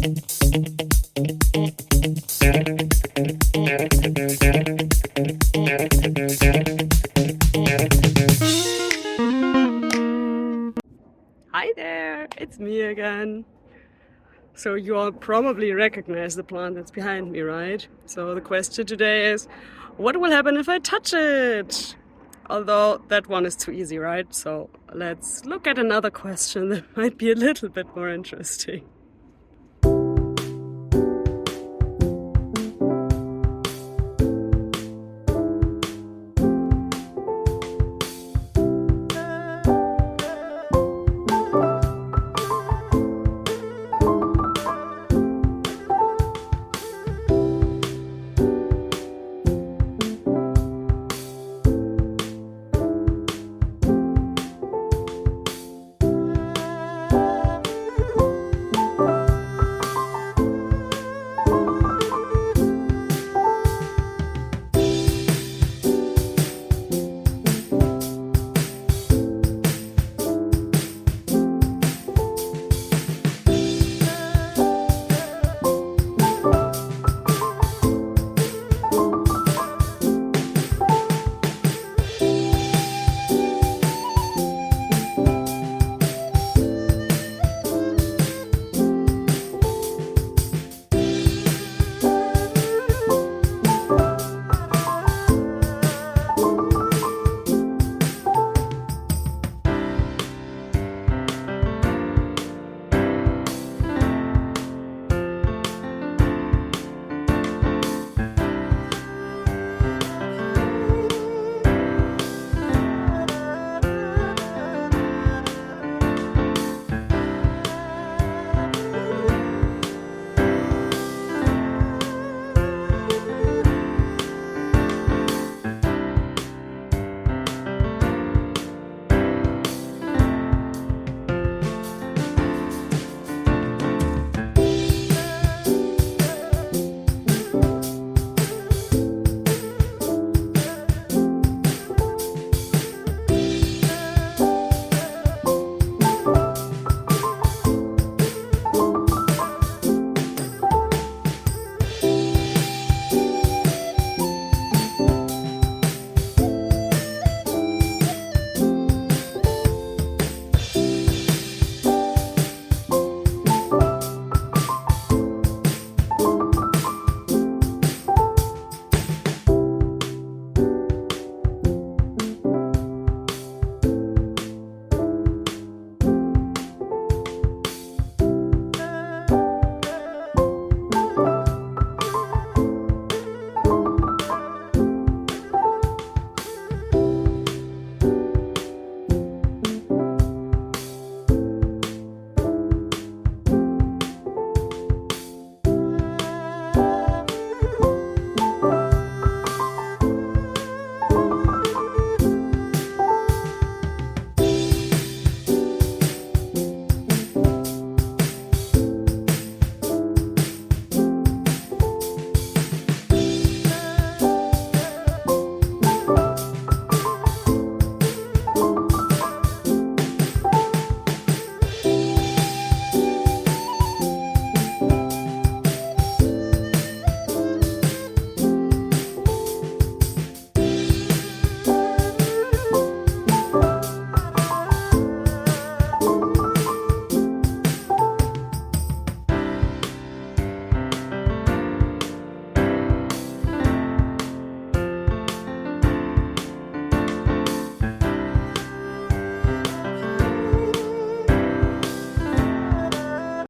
Hi there, it's me again. So you all probably recognize the plant that's behind me, right? So the question today is, what will happen if I touch it? Although that one is too easy, right? So let's look at another question that might be a little bit more interesting.